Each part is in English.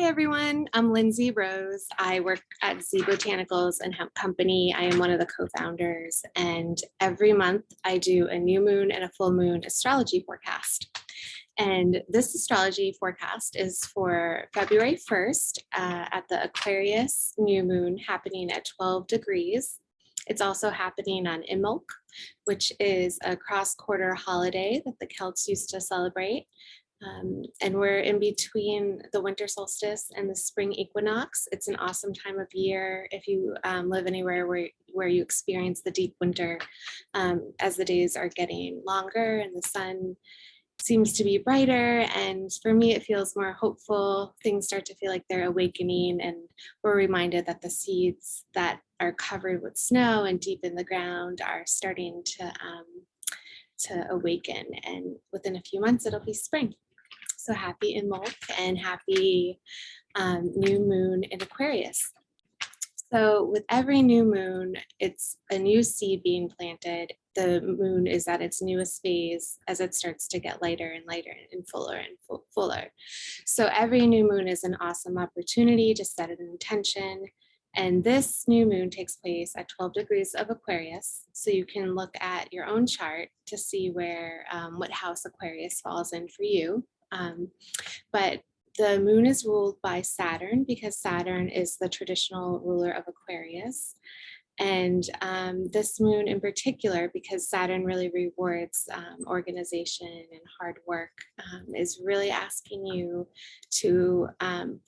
Hi everyone, I'm Lyndsay Rose. I work at Z Botanicals and Hemp Company. I am one of the co-founders, and every month I do a new moon and a full moon astrology forecast. And this astrology forecast is for February 1st at the Aquarius New Moon happening at 12 degrees. It's also happening on Imbolc, which is a cross-quarter holiday that the Celts used to celebrate. And we're in between the winter solstice and the spring equinox. It's an awesome time of year if you live anywhere where you experience the deep winter, as the days are getting longer and the sun seems to be brighter. And for me, it feels more hopeful. Things start to feel like they're awakening, and we're reminded that the seeds that are covered with snow and deep in the ground are starting to awaken. And within a few months, it'll be spring. So happy Imbolc and happy new moon in Aquarius. So with every new moon, it's a new seed being planted. The moon is at its newest phase as it starts to get lighter and lighter and fuller and fuller. So every new moon is an awesome opportunity to set an intention. And this new moon takes place at 12 degrees of Aquarius. So you can look at your own chart to see where, what house Aquarius falls in for you. But the moon is ruled by Saturn because Saturn is the traditional ruler of Aquarius. And this moon in particular, because Saturn really rewards organization and hard work, is really asking you to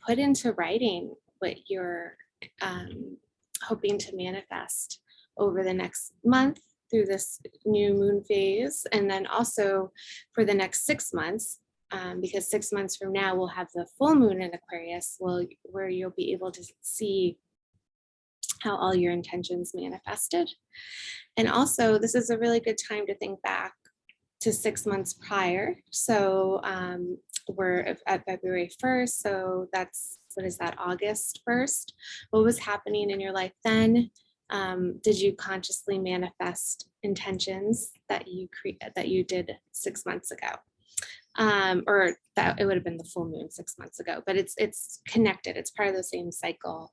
put into writing what you're hoping to manifest over the next month through this new moon phase, and then also for the next 6 months. Because 6 months from now, we'll have the full moon in Aquarius, where you'll be able to see how all your intentions manifested. And also, this is a really good time to think back to 6 months prior. So we're at February 1st, so that's, what is that, August 1st? What was happening in your life then? Did you consciously manifest intentions that you did 6 months ago? Or that it would have been the full moon 6 months ago, but it's connected. It's part of the same cycle.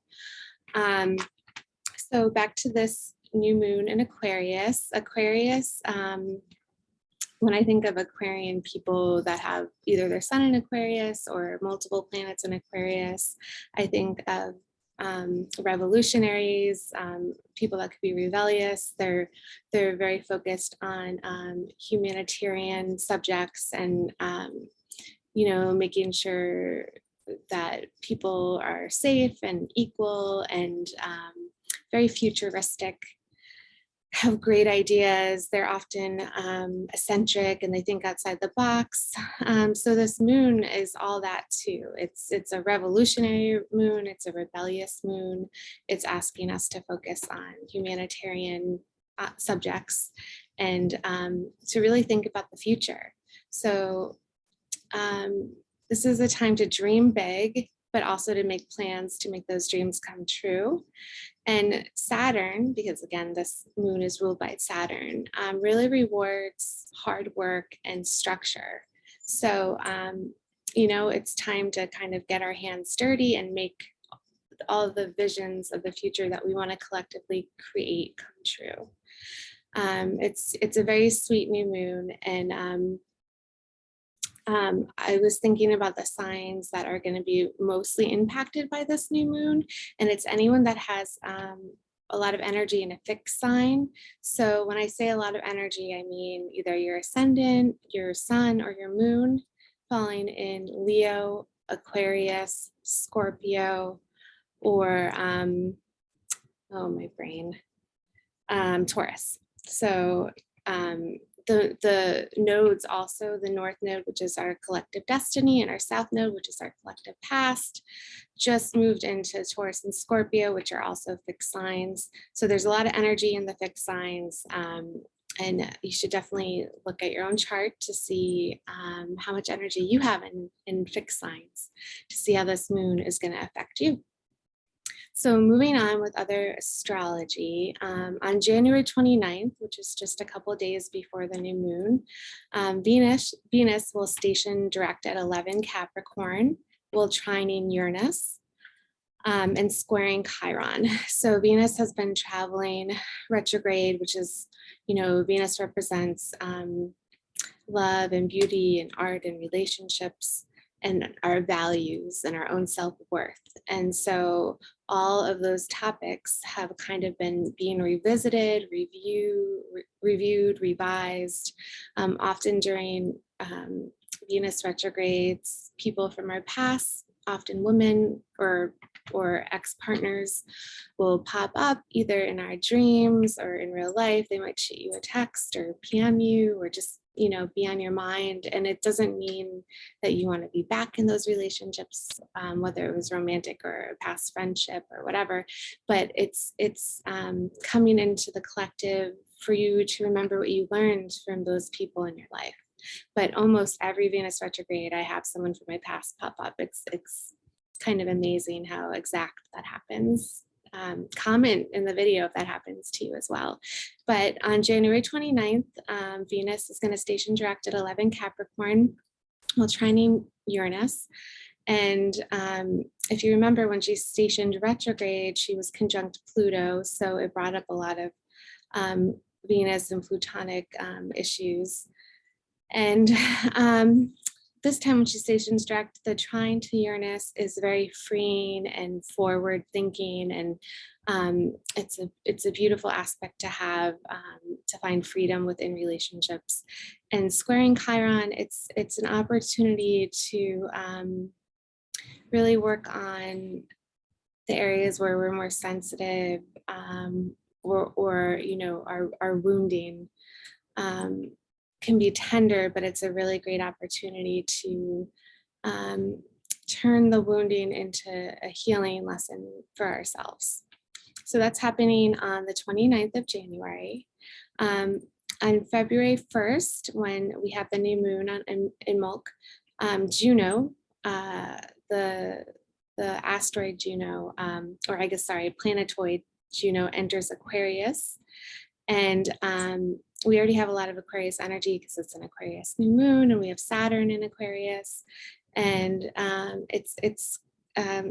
So back to this new moon in Aquarius. Aquarius, when I think of Aquarian people that have either their sun in Aquarius or multiple planets in Aquarius, I think of revolutionaries, people that could be rebellious. They're very focused on humanitarian subjects and making sure that people are safe and equal, and very futuristic, have great ideas. They're often eccentric and they think outside the box. So this moon is all that too. It's a revolutionary moon. It's a rebellious moon. It's asking us to focus on humanitarian subjects and to really think about the future. So this is a time to dream big, but also to make plans to make those dreams come true. And Saturn, because again, this moon is ruled by Saturn, really rewards hard work and structure. So, it's time to kind of get our hands dirty and make all of the visions of the future that we want to collectively create come true. It's a very sweet new moon, and I was thinking about the signs that are going to be mostly impacted by this new moon, and it's anyone that has a lot of energy in a fixed sign. So when I say a lot of energy, I mean either your ascendant, your sun, or your moon falling in Leo, Aquarius, Scorpio, or Taurus. So the nodes also, the north node, which is our collective destiny, and our south node, which is our collective past, just moved into Taurus and Scorpio, which are also fixed signs. So there's a lot of energy in the fixed signs, and you should definitely look at your own chart to see how much energy you have in fixed signs, to see how this moon is going to affect you. So moving on with other astrology, on January 29th, which is just a couple days before the new moon, Venus will station direct at 11 Capricorn, will trining Uranus and squaring Chiron. So Venus has been traveling retrograde, which is, Venus represents love and beauty and art and relationships and our values and our own self-worth. And so all of those topics have kind of been being revisited, reviewed, revised, often during Venus retrogrades. People from our past, often women or ex-partners, will pop up either in our dreams or in real life. They might shoot you a text or PM you or just be on your mind. And it doesn't mean that you want to be back in those relationships, whether it was romantic or a past friendship or whatever, but it's coming into the collective for you to remember what you learned from those people in your life. But almost every Venus retrograde, I have someone from my past pop up. It's kind of amazing how exact that happens. Comment in the video if that happens to you as well. But on January 29th, Venus is going to station direct at 11 Capricorn while trining Uranus. And if you remember, when she stationed retrograde, she was conjunct Pluto. So it brought up a lot of Venus and Plutonic issues. And this time when she stations direct, the trine to Uranus is very freeing and forward thinking, and it's a beautiful aspect to have, to find freedom within relationships. And squaring Chiron, it's an opportunity to really work on the areas where we're more sensitive, or our wounding. Can be tender, but it's a really great opportunity to turn the wounding into a healing lesson for ourselves. So that's happening on the 29th of January. On February 1st, when we have the new moon in Milk, Juno, the asteroid Juno, planetoid Juno enters Aquarius. And we already have a lot of Aquarius energy because it's an Aquarius new moon, and we have Saturn in Aquarius. And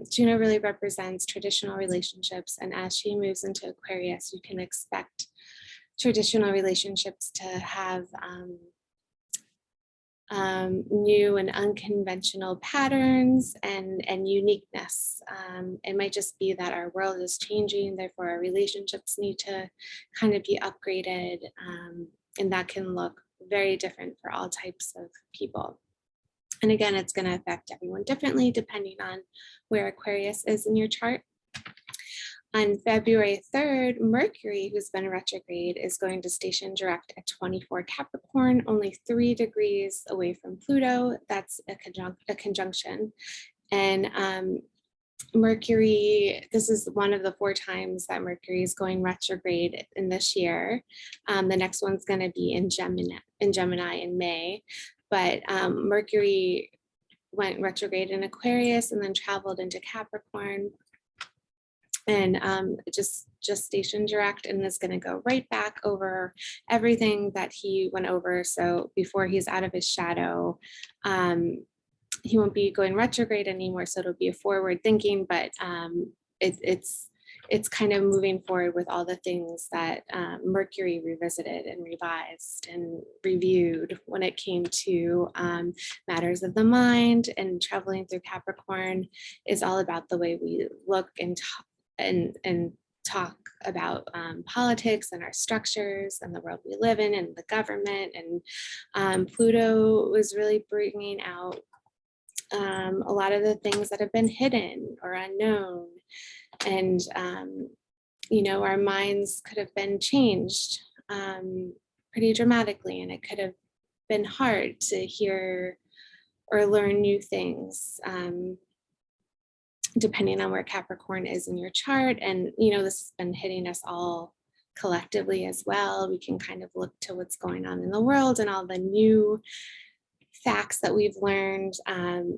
Juno really represents traditional relationships. And as she moves into Aquarius, you can expect traditional relationships to have new and unconventional patterns and uniqueness. It might just be that our world is changing, therefore our relationships need to kind of be upgraded, and that can look very different for all types of people. And again, it's going to affect everyone differently depending on where Aquarius is in your chart. On February 3rd, Mercury, who's been retrograde, is going to station direct at 24 Capricorn, only 3 degrees away from Pluto. That's a conjunction. And Mercury, this is one of the 4 times that Mercury is going retrograde in this year. The next one's going to be in Gemini in May. But Mercury went retrograde in Aquarius and then traveled into Capricorn, and just station direct, and is going to go right back over everything that he went over. So before he's out of his shadow, he won't be going retrograde anymore. So it'll be a forward thinking, but it's kind of moving forward with all the things that Mercury revisited and revised and reviewed when it came to matters of the mind. And traveling through Capricorn is all about the way we look and talk about politics and our structures and the world we live in and the government. And Pluto was really bringing out a lot of the things that have been hidden or unknown. And, our minds could have been changed pretty dramatically, and it could have been hard to hear or learn new things, depending on where Capricorn is in your chart. And, this has been hitting us all collectively as well. We can kind of look to what's going on in the world and all the new facts that we've learned.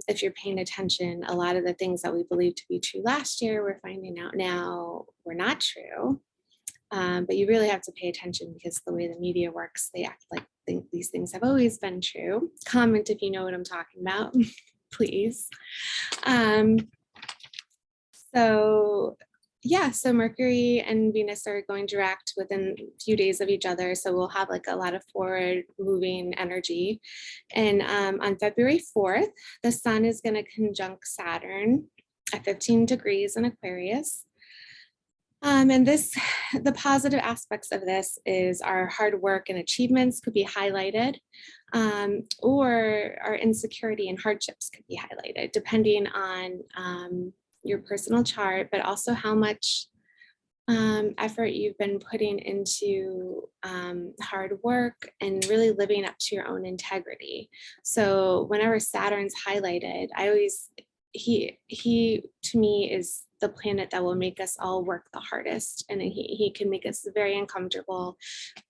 If you're paying attention, a lot of the things that we believed to be true last year, we're finding out now were not true. But you really have to pay attention, because the way the media works, they act like these things have always been true. Comment if you know what I'm talking about. please. Um, so yeah, so Mercury and Venus are going direct within a few days of each other. So we'll have like a lot of forward moving energy. And on February 4th, the sun is going to conjunct Saturn at 15 degrees in Aquarius. And the positive aspects of this is our hard work and achievements could be highlighted, or our insecurity and hardships could be highlighted, depending on your personal chart, but also how much effort you've been putting into hard work and really living up to your own integrity. So whenever Saturn's highlighted, he to me is the planet that will make us all work the hardest, and he can make us very uncomfortable.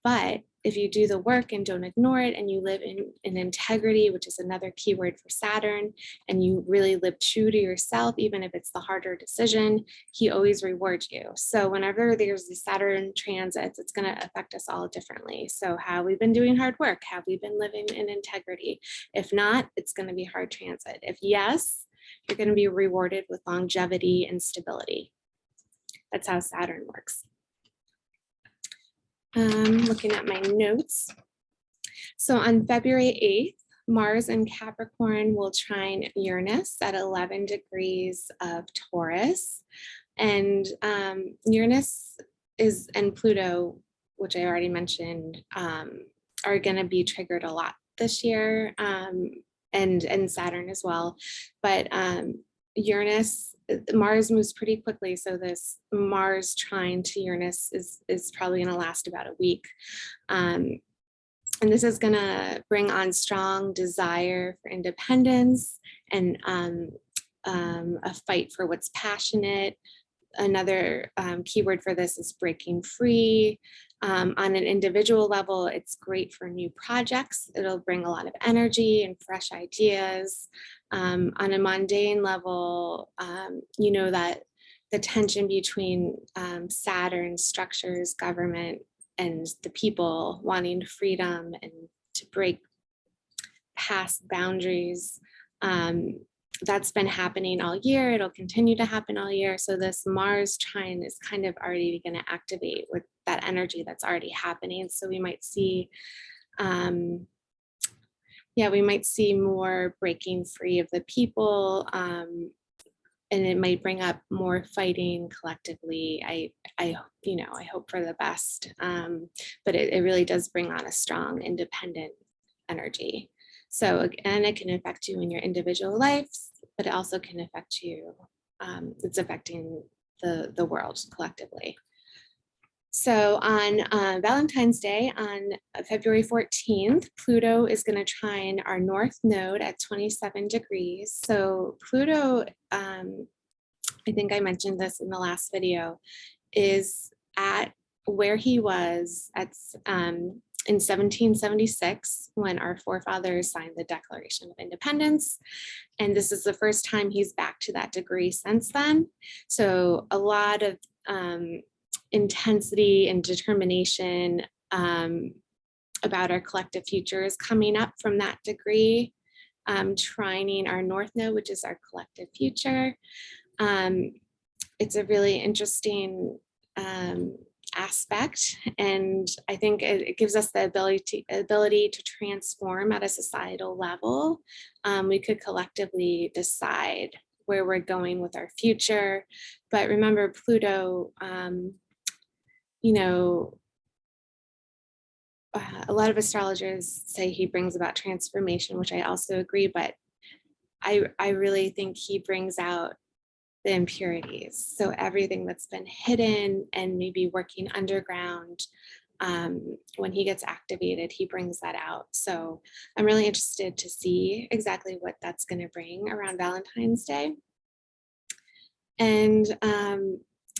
But if you do the work and don't ignore it, and you live in integrity, which is another keyword for Saturn, and you really live true to yourself, even if it's the harder decision, he always rewards you. So whenever there's the Saturn transits, it's going to affect us all differently. So have we been doing hard work? Have we been living in integrity? If not, it's going to be hard transit. If yes, you're going to be rewarded with longevity and stability. That's how Saturn works. Looking at my notes. So on February 8th, Mars in Capricorn will trine Uranus at 11 degrees of Taurus. And Uranus and Pluto, which I already mentioned, are going to be triggered a lot this year. And Saturn as well. But Mars moves pretty quickly. So this Mars trine to Uranus is probably going to last about a week. And this is going to bring on strong desire for independence and a fight for what's passionate. Another keyword for this is breaking free. On an individual level, it's great for new projects. It'll bring a lot of energy and fresh ideas. On a mundane level, you know that the tension between Saturn, structures, government, and the people wanting freedom and to break past boundaries, that's been happening all year. It'll continue to happen all year. So this Mars trine is kind of already going to activate with that energy that's already happening. So we might see, we might see more breaking free of the people, and it might bring up more fighting collectively. I hope for the best, but it really does bring on a strong, independent energy. So again, it can affect you in your individual lives, but it also can affect you. It's affecting the world collectively. So on Valentine's Day, on February 14th, Pluto is going to trine our north node at 27 degrees. So Pluto, I think I mentioned this in the last video, is at where he was at in 1776, when our forefathers signed the Declaration of Independence. And this is the first time he's back to that degree since then. So a lot of intensity and determination about our collective future is coming up from that degree, trining our north node, which is our collective future. It's a really interesting aspect, and I think it gives us the ability to transform at a societal level. We could collectively decide where we're going with our future. But remember, Pluto, a lot of astrologers say he brings about transformation, which I also agree, but I really think he brings out the impurities. So everything that's been hidden and maybe working underground, when he gets activated, he brings that out. So I'm really interested to see exactly what that's going to bring around Valentine's Day. And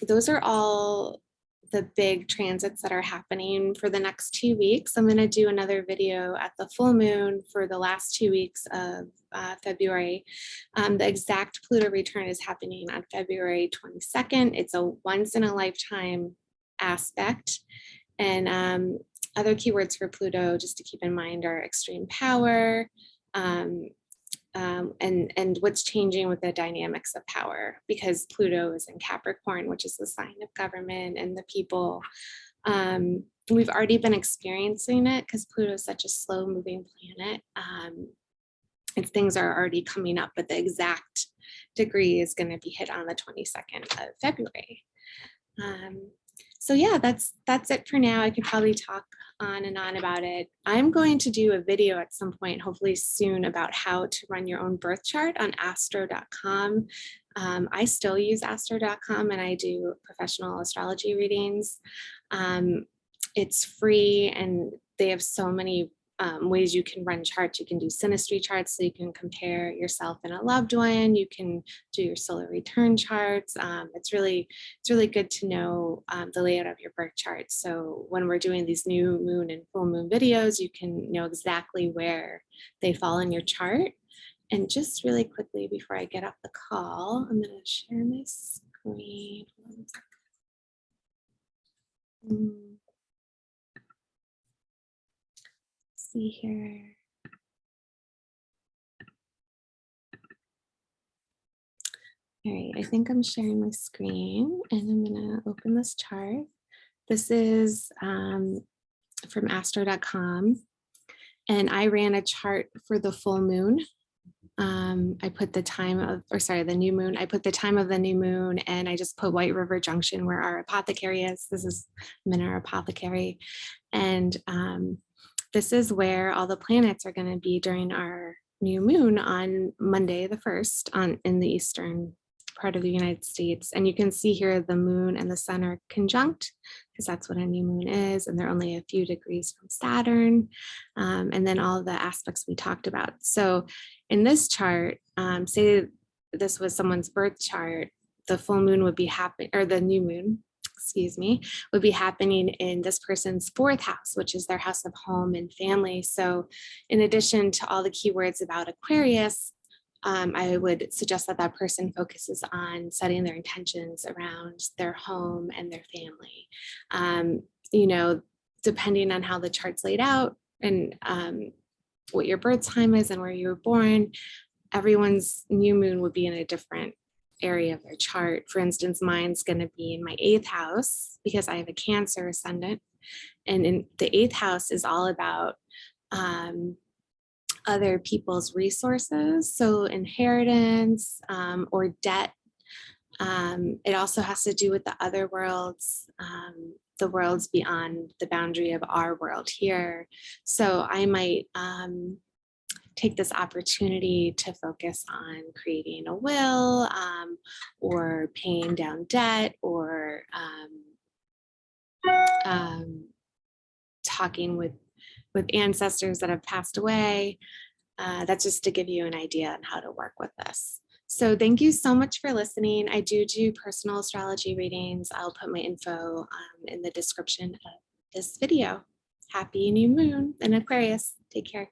those are all the big transits that are happening for the next 2 weeks. I'm going to do another video at the full moon for the last 2 weeks of February. The exact Pluto return is happening on February 22nd. It's a once in a lifetime aspect. And other keywords for Pluto, just to keep in mind, are extreme power, and what's changing with the dynamics of power, because Pluto is in Capricorn, which is the sign of government and the people. We've already been experiencing it because Pluto is such a slow moving planet. And things are already coming up, but the exact degree is going to be hit on the 22nd of February. So yeah, that's it for now. I could probably talk on and on about it. I'm going to do a video at some point, hopefully soon, about how to run your own birth chart on astro.com. I still use astro.com and I do professional astrology readings. It's free and they have so many ways you can run charts. You can do synastry charts, so you can compare yourself and a loved one. You can do your solar return charts. It's really good to know the layout of your birth chart. So when we're doing these new moon and full moon videos, you can know exactly where they fall in your chart. And just really quickly before I get off the call, I'm going to share my screen. See here. All right, I think I'm sharing my screen and I'm gonna open this chart. This is from astro.com and I ran a chart for the full moon. I put the time of, the new moon. I put the time of the new moon and I just put White River Junction where our apothecary is. This is our apothecary. And this is where all the planets are going to be during our new moon on Monday the 1st in the eastern part of the United States. And you can see here the moon and the sun are conjunct because that's what a new moon is. And they're only a few degrees from Saturn. And then all the aspects we talked about. So in this chart, say this was someone's birth chart, the full moon would be happening, or the new moon, excuse me, would be happening in this person's 4th house, which is their house of home and family. So in addition to all the keywords about Aquarius, I would suggest that that person focuses on setting their intentions around their home and their family. You know, depending on how the chart's laid out and what your birth time is and where you were born, everyone's new moon would be in a different area of their chart. For instance, mine's going to be in my 8th house because I have a Cancer ascendant. And in the 8th house is all about other people's resources, so inheritance or debt. It also has to do with the other worlds, the worlds beyond the boundary of our world here. So I might take this opportunity to focus on creating a will or paying down debt or talking with ancestors that have passed away. That's just to give you an idea on how to work with this. So thank you so much for listening. I do personal astrology readings. I'll put my info in the description of this video. Happy new moon in Aquarius. Take care.